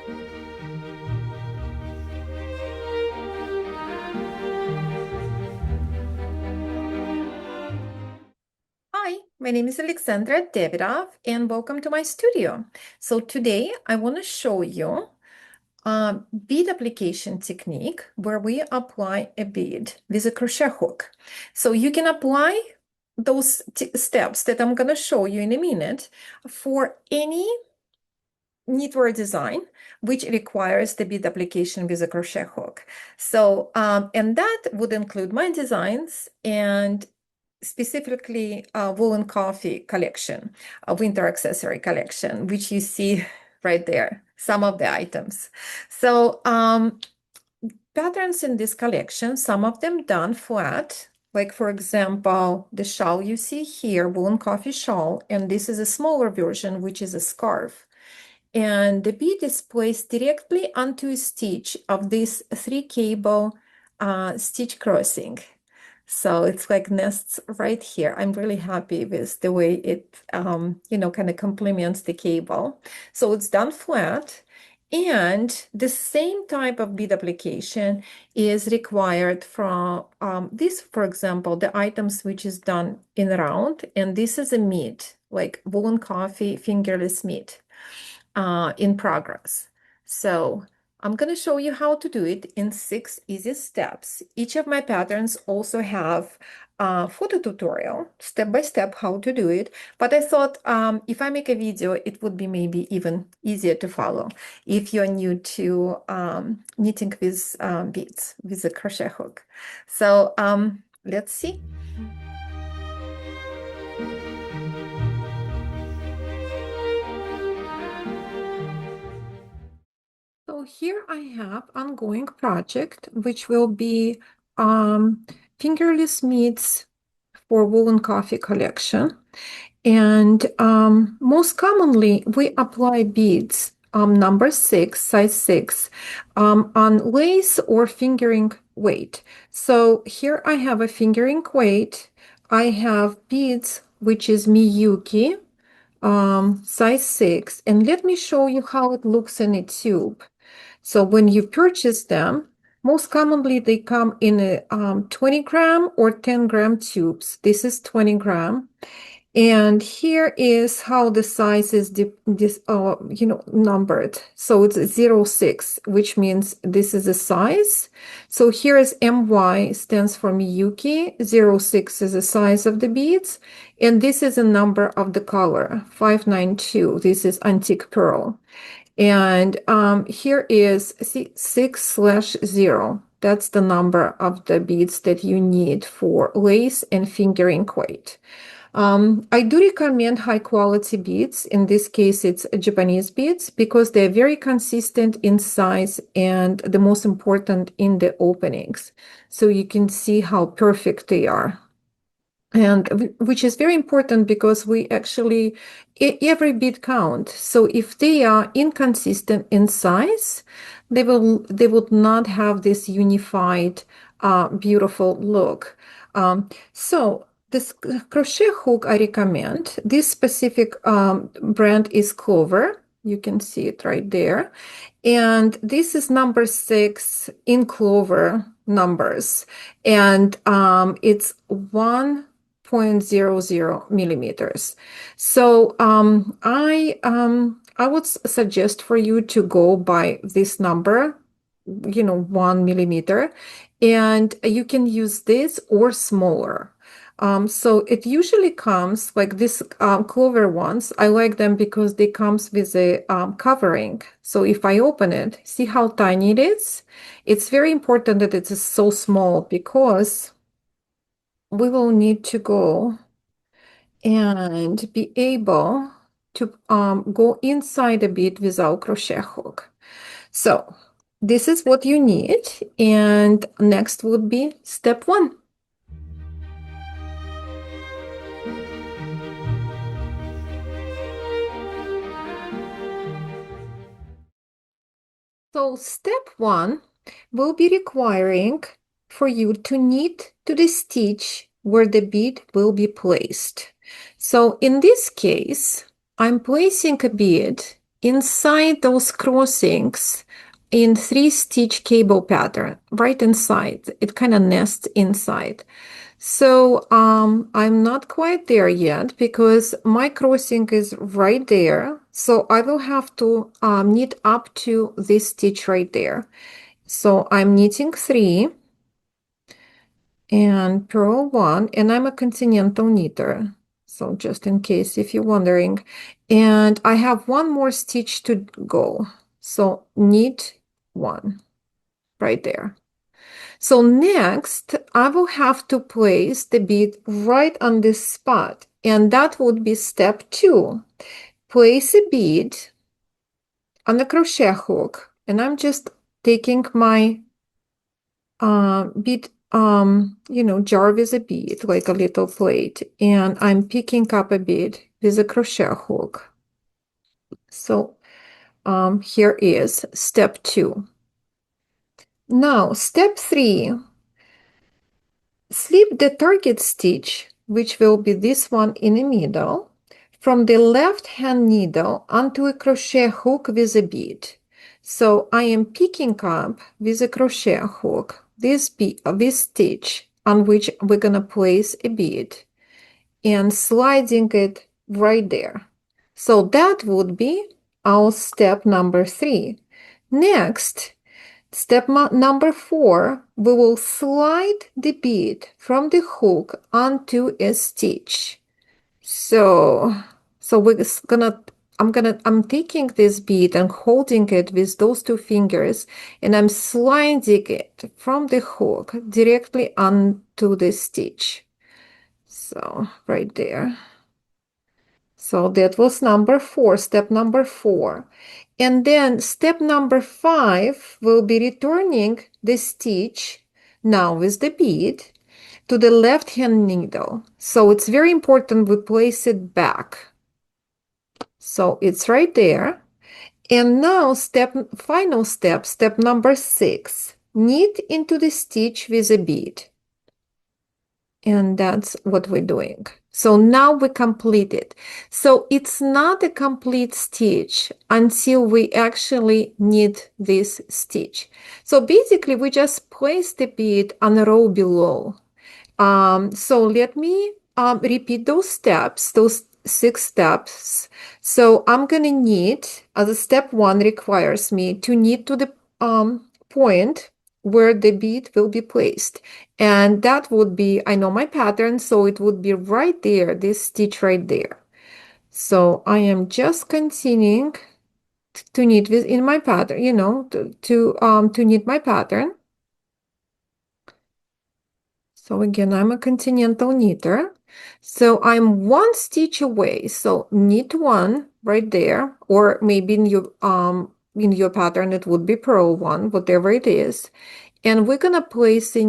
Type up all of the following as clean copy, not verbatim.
Hi, my name is Alexandra.Davidoff and welcome to my studio. So today I want to show you a bead application technique where we apply a bead with a crochet hook. So you can apply those steps that I'm going to show you in a minute for any knitwear design which requires the bead application with a crochet hook. So and that would include my designs and specifically woolen coffee collection, a winter accessory collection, which you see right there, some of the items. So patterns in this collection, some of them done flat, like for example, the shawl you see here, woolen coffee shawl, and this is a smaller version, which is a scarf. And the bead is placed directly onto a stitch of this 3-cable stitch crossing. So it's like nests right here. I'm really happy with the way it, kind of complements the cable. So it's done flat. And the same type of bead application is required from this, for example, the items which is done in round. And this is a mitt, like woolen coffee fingerless mitt in progress. So I'm going to show you how to do it in 6 easy steps. Each of my patterns also have a photo tutorial, step by step how to do it. But I thought if I make a video, it would be maybe even easier to follow if you're new to knitting with beads with a crochet hook. So let's see. So here I have ongoing project, which will be fingerless mitts for woolen coffee collection. And most commonly, we apply beads, number 6, size 6, on lace or fingering weight. So here I have a fingering weight. I have beads, which is Miyuki, size 6. And let me show you how it looks in a tube. So when you purchase them, most commonly they come in a 20-gram or 10-gram tubes. This is 20-gram. And here is how the size is numbered. So it's 06, which means this is a size. So here is MY stands for Miyuki. 06 is the size of the beads. And this is a number of the color, 592. This is antique pearl. And here is 6/0. That's the number of the beads that you need for lace and fingering weight. I do recommend high quality beads. In this case, it's Japanese beads because they're very consistent in size and the most important in the openings. So you can see how perfect they are. And which is very important because we actually, every bead count. So if they are inconsistent in size, they would not have this unified, beautiful look. So this crochet hook I recommend, this specific brand is Clover. You can see it right there. And this is number 6 in Clover numbers. And it's 1.00 millimeters. So I would suggest for you to go by this number, 1 millimeter, and you can use this or smaller. So it usually comes like this Clover ones. I like them because they comes with a covering. So if I open it, see how tiny it is? It's very important that it is so small because we will need to go and be able to go inside a bit without crochet hook. So this is what you need. And next would be step 1. So step 1 will be requiring for you to knit to the stitch where the bead will be placed. So in this case, I'm placing a bead inside those crossings in 3-stitch cable pattern, right inside. It kind of nests inside. So I'm not quite there yet because my crossing is right there. So I will have to knit up to this stitch right there. So I'm knitting 3 and purl 1, and I'm a continental knitter. So just in case if you're wondering. And I have one more stitch to go. So knit 1 right there. So next, I will have to place the bead right on this spot, and that would be step 2. Place a bead on the crochet hook, and I'm just taking my bead, jar with a bead, like a little plate, and I'm picking up a bead with a crochet hook. So here is step 2. Now, step 3. Slip the target stitch, which will be this one in the middle, from the left hand needle onto a crochet hook with a bead. So I am picking up with a crochet hook this stitch on which we're gonna place a bead and sliding it right there. So that would be our step number 3. Next, step number 4, we will slide the bead from the hook onto a stitch. So I'm taking this bead and holding it with those 2 fingers, and I'm sliding it from the hook directly onto the stitch. So right there. So that was number 4, step number 4. And then step number 5 will be returning the stitch, now with the bead, to the left hand needle. So it's very important we place it back. So it's right there. And now final step, step number 6, knit into the stitch with a bead. And that's what we're doing. So now we complete it. So it's not a complete stitch until we actually knit this stitch. So basically we just place the bead on a row below. So let me repeat those steps, those 6 steps. So I'm gonna knit, as a step 1 requires me to knit to the point where the bead will be placed. And that would be, I know my pattern, so it would be right there, this stitch right there. So I am just continuing to knit within my pattern, to knit my pattern. So again, I'm a continental knitter. So I'm 1 stitch away. So knit 1 right there, or maybe in your pattern it would be purl 1, whatever it is. And we're gonna place the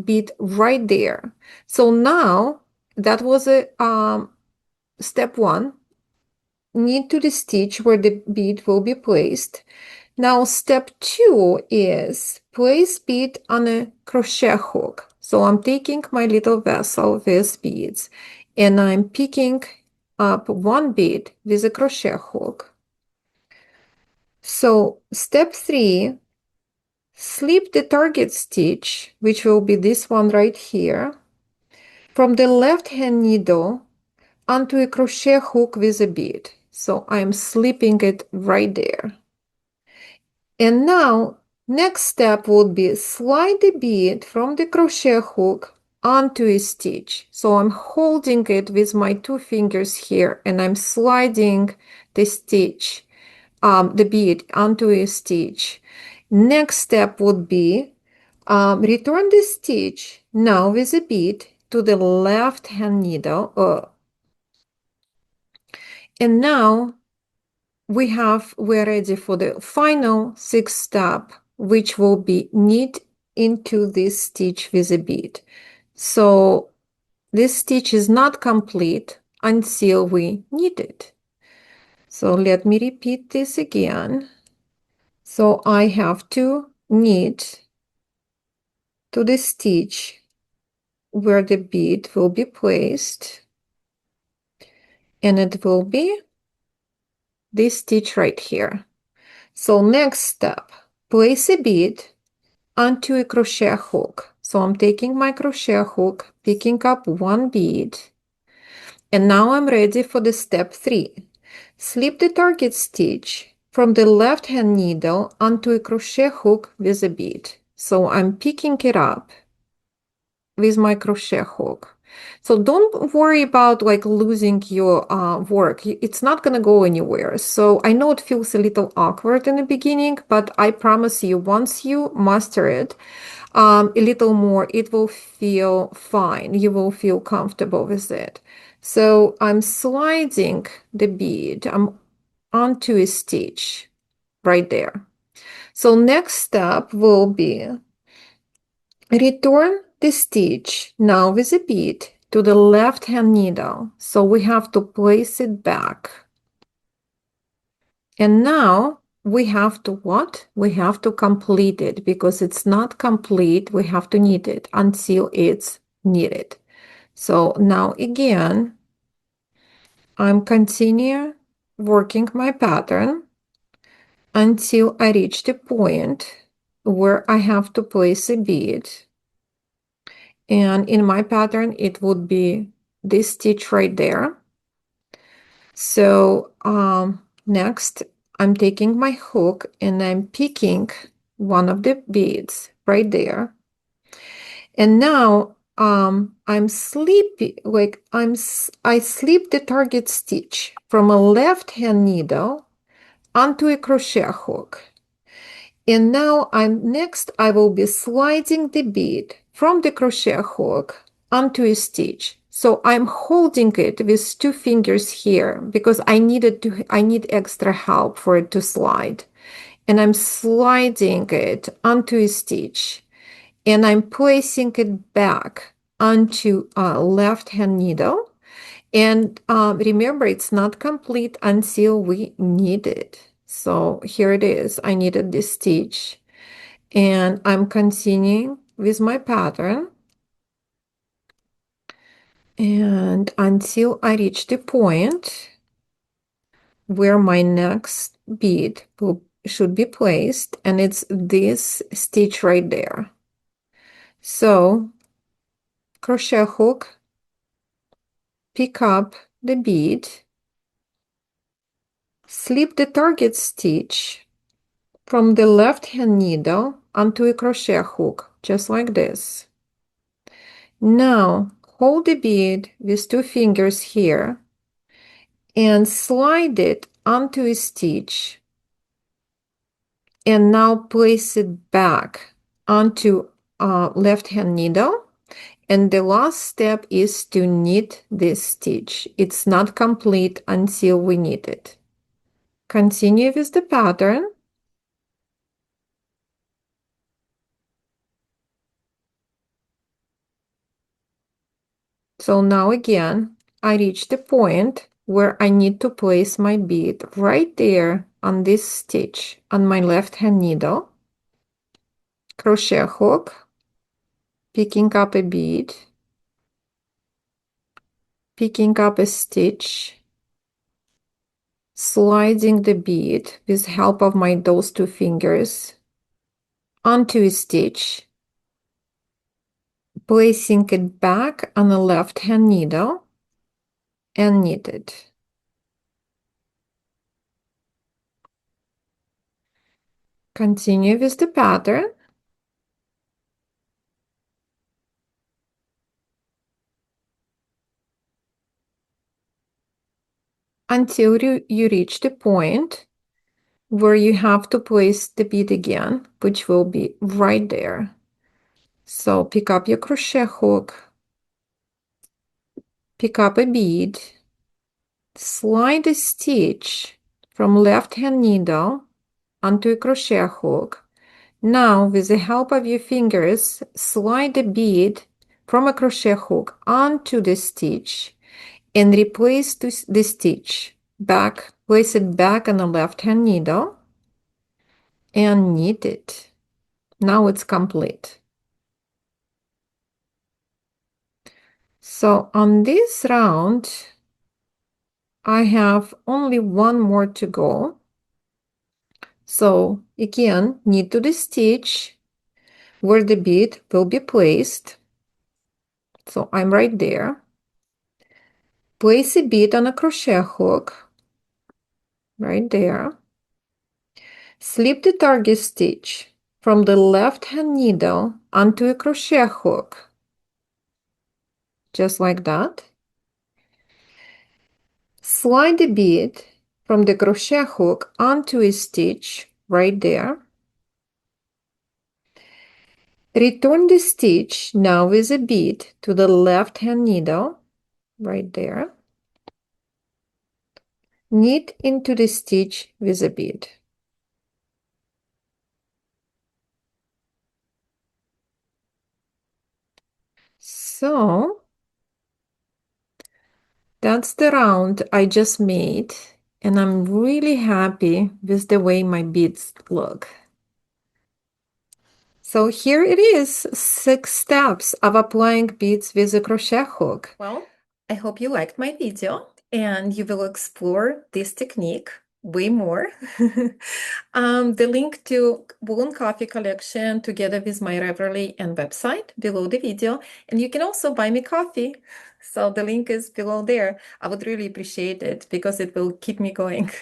bead right there. So now that was a step 1. Knit to the stitch where the bead will be placed. Now step 2 is place bead on a crochet hook. So I'm taking my little vessel with beads and I'm picking up 1 bead with a crochet hook. So step 3, slip the target stitch, which will be this one right here, from the left hand needle onto a crochet hook with a bead. So I'm slipping it right there. And now, next step would be slide the bead from the crochet hook onto a stitch. So I'm holding it with my 2 fingers here and I'm sliding the stitch, the bead onto a stitch. Next step would be return the stitch now with a bead to the left hand needle. And now we're ready for the final 6th step, which will be knit into this stitch with a bead. So this stitch is not complete until we knit it. So let me repeat this again. So I have to knit to the stitch where the bead will be placed, and it will be this stitch right here. So next step, place a bead onto a crochet hook. So I'm taking my crochet hook, picking up one bead, and now I'm ready for the step 3. Slip the target stitch from the left hand needle onto a crochet hook with a bead. So I'm picking it up with my crochet hook. So don't worry about like losing your work. It's not gonna go anywhere. So I know it feels a little awkward in the beginning, but I promise you, once you master it a little more, it will feel fine. You will feel comfortable with it. So I'm sliding the bead onto a stitch right there. So next step will be return the stitch now with a bead to the left hand needle. So we have to place it back. And now we have to what? We have to complete it, because it's not complete. We have to knit it until it's knitted. So now again, I'm continue working my pattern until I reach the point where I have to place a bead. And in my pattern, it would be this stitch right there. So next, I'm taking my hook and I'm picking one of the beads right there. And now I'm slipping, like I slip the target stitch from a left hand needle onto a crochet hook. And now I will be sliding the bead from the crochet hook onto a stitch. So I'm holding it with 2 fingers here because I need extra help for it to slide. And I'm sliding it onto a stitch, and I'm placing it back onto a left hand needle. And remember, it's not complete until we knit it. So here it is. I knitted this stitch, and I'm continuing with my pattern, and until I reach the point where my next bead should be placed, and it's this stitch right there. So crochet hook, pick up the bead, slip the target stitch from the left hand needle onto a crochet hook, just like this. Now hold the bead with 2 fingers here and slide it onto a stitch, and now place it back onto left hand needle. And the last step is to knit this stitch. It's not complete until we knit it. Continue with the pattern. So now again, I reach the point where I need to place my bead right there on this stitch on my left hand needle. Crochet hook, picking up a bead, picking up a stitch, sliding the bead with help of those 2 fingers onto a stitch, placing it back on the left hand needle, and knit it. Continue with the pattern until you reach the point where you have to place the bead again, which will be right there. So pick up your crochet hook, pick up a bead, slide a stitch from left hand needle onto a crochet hook. Now, with the help of your fingers, slide the bead from a crochet hook onto the stitch and replace the stitch back, place it back on the left hand needle and knit it. Now it's complete. So on this round, I have only one more to go. So again, knit to the stitch where the bead will be placed. So I'm right there. Place a bead on a crochet hook, right there. Slip the target stitch from the left hand needle onto a crochet hook, just like that. Slide the bead from the crochet hook onto a stitch right there. Return the stitch now with a bead to the left hand needle right there. Knit into the stitch with a bead. So that's the round I just made, and I'm really happy with the way my beads look. So here it is, 6 steps of applying beads with a crochet hook. Well, I hope you liked my video and you will explore this technique way more. The link to Woolen Coffee collection together with my Ravelry and website below the video, and you can also buy me coffee. So the link is below there. I would really appreciate it because it will keep me going.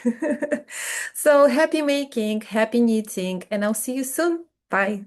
So happy making, happy knitting, and I'll see you soon. Bye.